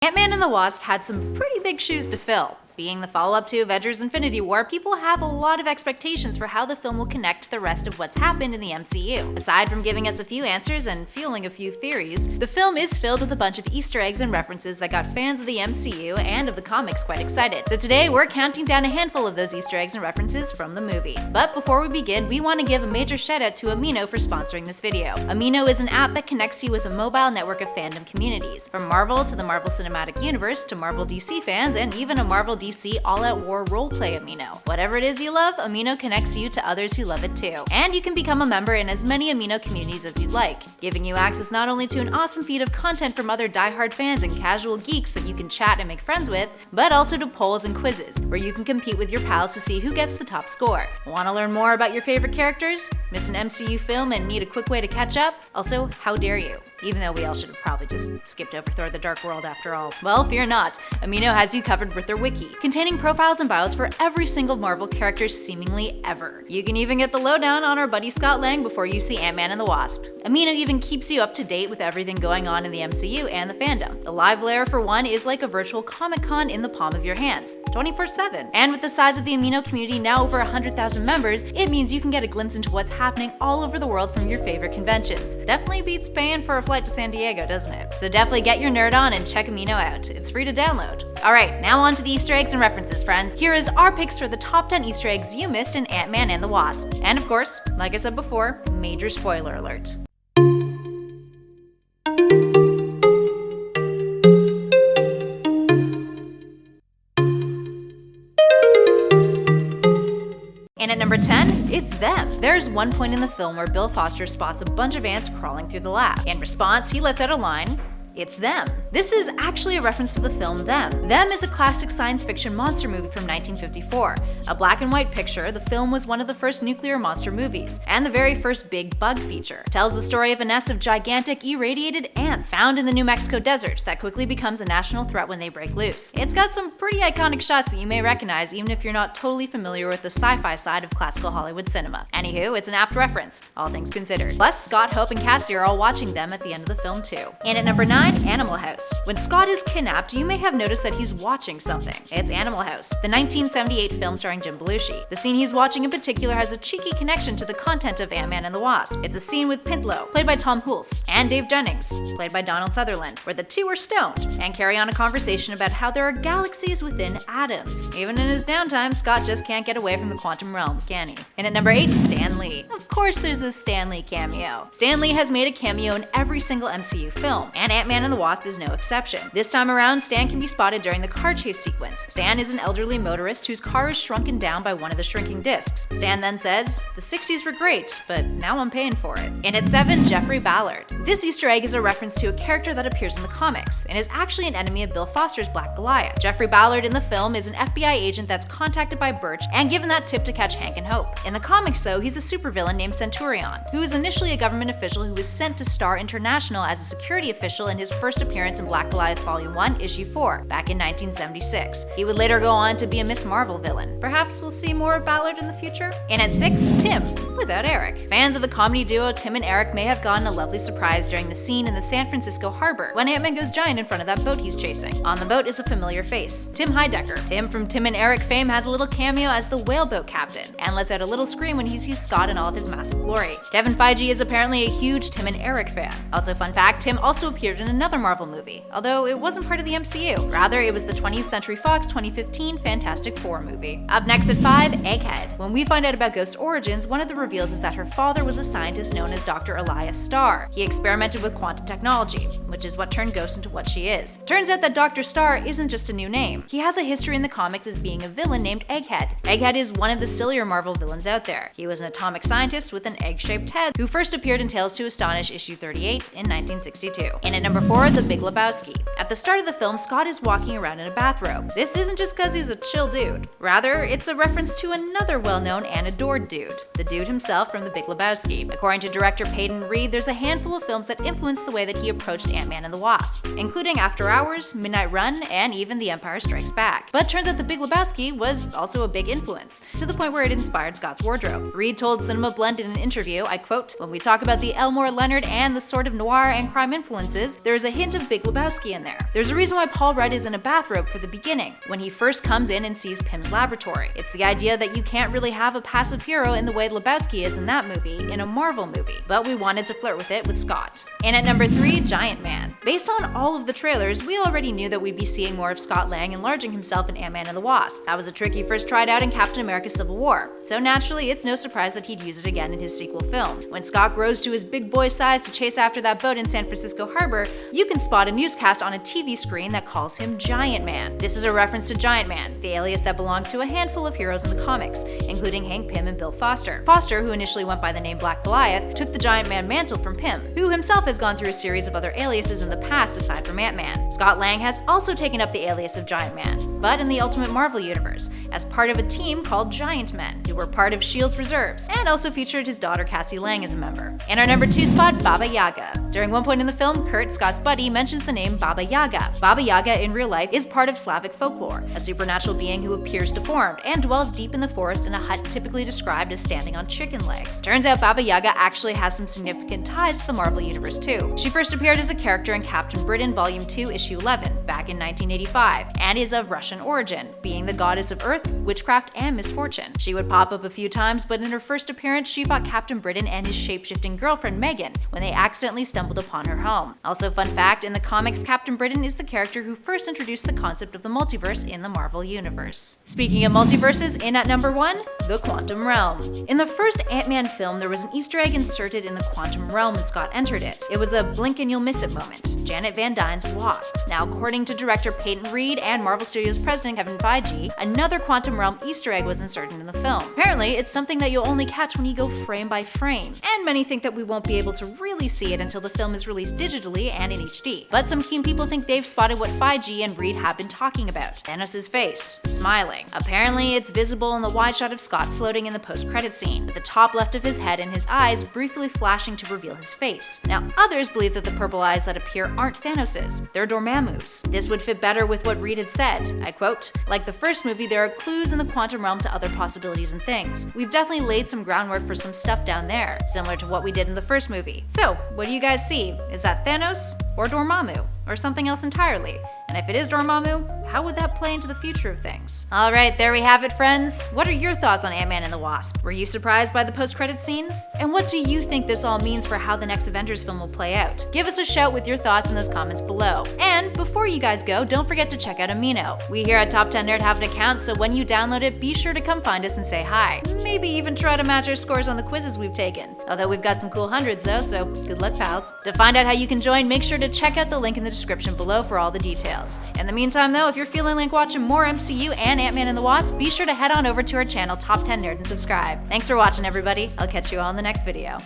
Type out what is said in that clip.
Ant-Man and the Wasp had some pretty big shoes to fill. Being the follow-up to Avengers Infinity War, people have a lot of expectations for how the film will connect to the rest of what's happened in the MCU. Aside from giving us a few answers and fueling a few theories, the film is filled with a bunch of Easter eggs and references that got fans of the MCU and of the comics quite excited. So today, we're counting down a handful of those Easter eggs and references from the movie. But before we begin, we want to give a major shout out to Amino for sponsoring this video. Amino is an app that connects you with a mobile network of fandom communities, from Marvel to the Marvel Cinematic Universe to Marvel DC fans and even a Marvel DC all-out war roleplay Amino. Whatever it is you love, Amino connects you to others who love it too. And you can become a member in as many Amino communities as you'd like, giving you access not only to an awesome feed of content from other diehard fans and casual geeks that you can chat and make friends with, but also to polls and quizzes, where you can compete with your pals to see who gets the top score. Want to learn more about your favorite characters? Miss an MCU film and need a quick way to catch up? Also, how dare you? Even though we all should have probably just skipped over Thor the Dark World after all. Well, fear not. Amino has you covered with their wiki, containing profiles and bios for every single Marvel character seemingly ever. You can even get the lowdown on our buddy Scott Lang before you see Ant-Man and the Wasp. Amino even keeps you up to date with everything going on in the MCU and the fandom. The live layer, for one, is like a virtual Comic-Con in the palm of your hands, 24/7. And with the size of the Amino community now over 100,000 members, it means you can get a glimpse into what's happening all over the world from your favorite conventions. Definitely beats paying for a flight to San Diego, doesn't it? So definitely get your nerd on and check Amino out. It's free to download. Alright, now on to the Easter eggs and references, friends. Here is our picks for the top 10 Easter eggs you missed in Ant-Man and the Wasp. And of course, like I said before, major spoiler alert. And at number 10, it's them. There's one point in the film where Bill Foster spots a bunch of ants crawling through the lab. In response, he lets out a line, "It's them." This is actually a reference to the film Them. Them is a classic science fiction monster movie from 1954. A black and white picture, the film was one of the first nuclear monster movies, and the very first big bug feature. It tells the story of a nest of gigantic irradiated ants found in the New Mexico desert that quickly becomes a national threat when they break loose. It's got some pretty iconic shots that you may recognize even if you're not totally familiar with the sci-fi side of classical Hollywood cinema. Anywho, it's an apt reference, all things considered. Plus, Scott, Hope, and Cassie are all watching them at the end of the film too. And at number 9, Animal House. When Scott is kidnapped, you may have noticed that he's watching something. It's Animal House, the 1978 film starring Jim Belushi. The scene he's watching in particular has a cheeky connection to the content of Ant-Man and the Wasp. It's a scene with Pintlow, played by Tom Hulce, and Dave Jennings, played by Donald Sutherland, where the two are stoned and carry on a conversation about how there are galaxies within atoms. Even in his downtime, Scott just can't get away from the quantum realm, can he? And at number 8, Stan Lee. Of course there's a Stan Lee cameo. Stan Lee has made a cameo in every single MCU film, and Ant-Man and the Wasp is no exception. This time around, Stan can be spotted during the car chase sequence. Stan is an elderly motorist whose car is shrunken down by one of the shrinking discs. Stan then says, "The 60s were great, but now I'm paying for it." And at 7, Geoffrey Ballard. This Easter egg is a reference to a character that appears in the comics, and is actually an enemy of Bill Foster's Black Goliath. Geoffrey Ballard in the film is an FBI agent that's contacted by Birch and given that tip to catch Hank and Hope. In the comics though, he's a supervillain named Centurion, who is initially a government official who was sent to Star International as a security official in his first appearance in Black Goliath Volume 1, Issue 4, back in 1976. He would later go on to be a Miss Marvel villain. Perhaps we'll see more of Ballard in the future? And at 6, Tim, without Eric. Fans of the comedy duo Tim and Eric may have gotten a lovely surprise during the scene in the San Francisco harbor when Ant-Man goes giant in front of that boat he's chasing. On the boat is a familiar face, Tim Heidecker. Tim from Tim and Eric fame has a little cameo as the whaleboat captain, and lets out a little scream when he sees Scott in all of his massive glory. Kevin Feige is apparently a huge Tim and Eric fan. Also fun fact, Tim also appeared in another Marvel movie, although it wasn't part of the MCU. Rather, it was the 20th Century Fox 2015 Fantastic Four movie. Up next at 5, Egghead. When we find out about Ghost's origins, one of the reveals is that her father was a scientist known as Dr. Elias Starr. He experimented with quantum technology, which is what turned Ghost into what she is. Turns out that Dr. Starr isn't just a new name. He has a history in the comics as being a villain named Egghead. Egghead is one of the sillier Marvel villains out there. He was an atomic scientist with an egg-shaped head who first appeared in Tales to Astonish issue 38 in 1962. And at number 4, The Big Lebowski. At the start of the film, Scott is walking around in a bathrobe. This isn't just because he's a chill dude. Rather, it's a reference to another well-known and adored dude, the dude himself from The Big Lebowski. According to director Peyton Reed, there's a handful of films that influenced the way that he approached Ant-Man and the Wasp, including After Hours, Midnight Run, and even The Empire Strikes Back. But turns out The Big Lebowski was also a big influence, to the point where it inspired Scott's wardrobe. Reed told Cinema Blend in an interview, I quote, "When we talk about the Elmore Leonard and the sort of noir and crime influences, there is a hint of Big Lebowski in there. There's a reason why Paul Rudd is in a bathrobe for the beginning, when he first comes in and sees Pym's laboratory. It's the idea that you can't really have a passive hero in the way Lebowski is in that movie in a Marvel movie, but we wanted to flirt with it with Scott. And at number 3, Giant Man. Based on all of the trailers, we already knew that we'd be seeing more of Scott Lang enlarging himself in Ant-Man and the Wasp. That was a trick he first tried out in Captain America Civil War, so naturally it's no surprise that he'd use it again in his sequel film. When Scott grows to his big boy size to chase after that boat in San Francisco Harbor, you can spot a newscast on a TV screen that calls him Giant Man. This is a reference to Giant Man, the alias that belonged to a handful of heroes in the comics, including Hank Pym and Bill Foster. Foster, who initially went by the name Black Goliath, took the Giant Man mantle from Pym, who himself has gone through a series of other aliases in the past aside from Ant-Man. Scott Lang has also taken up the alias of Giant Man, but in the Ultimate Marvel universe, as part of a team called Giant Men, who were part of S.H.I.E.L.D.'s reserves, and also featured his daughter Cassie Lang as a member. In our number 2 spot, Baba Yaga. During one point in the film, Kurt, Scott's buddy, mentions the name Baba Yaga. Baba Yaga in real life is part of Slavic folklore, a supernatural being who appears deformed and dwells deep in the forest in a hut typically described as standing on chicken legs. Turns out Baba Yaga actually has some significant ties to the Marvel universe too. She first appeared as a character in Captain Britain Volume 2, Issue 11, back in 1985, and is of Russian origin, being the goddess of earth, witchcraft, and misfortune. She would pop up a few times, but in her first appearance, she fought Captain Britain and his shape-shifting girlfriend Megan when they accidentally stumbled upon her home. Also, fun fact, in the comics, Captain Britain is the character who first introduced the concept of the multiverse in the Marvel universe. Speaking of multiverses, in at number 1, the Quantum Realm. In the first Ant-Man film, there was an Easter egg inserted in the Quantum Realm when Scott entered it. It was a blink and you'll miss it moment. Janet Van Dyne's Wasp. Now, according to director Peyton Reed and Marvel Studios president Kevin Feige, another Quantum Realm Easter egg was inserted in the film. Apparently, it's something that you'll only catch when you go frame by frame, and many think that we won't be able to really see it until the film is released digitally and in HD. But some keen people think they've spotted what Feige and Reed have been talking about: Thanos' face, smiling. Apparently, it's visible in the wide shot of Scott floating in the post-credit scene, with the top left of his head and his eyes briefly flashing to reveal his face. Now, others believe that the purple eyes that appear aren't Thanos's, they're Dormammu's. This would fit better with what Reed had said. I quote, "Like the first movie, there are clues in the quantum realm to other possibilities and things. We've definitely laid some groundwork for some stuff down there, similar to what we did in the first movie. So, what do you guys see? Is that Thanos or Dormammu? Or something else entirely? And if it is Dormammu, how would that play into the future of things?" Alright, there we have it, friends. What are your thoughts on Ant-Man and the Wasp? Were you surprised by the post-credit scenes? And what do you think this all means for how the next Avengers film will play out? Give us a shout with your thoughts in those comments below. And before you guys go, don't forget to check out Amino. We here at Top 10 Nerd have an account, so when you download it, be sure to come find us and say hi. Maybe even try to match our scores on the quizzes we've taken. Although we've got some cool hundreds though, so good luck, pals. To find out how you can join, make sure to check out the link in the description below for all the details. In the meantime though, if you're feeling like watching more MCU and Ant-Man and the Wasp, be sure to head on over to our channel Top 10 Nerd and subscribe. Thanks for watching, everybody. I'll catch you all in the next video.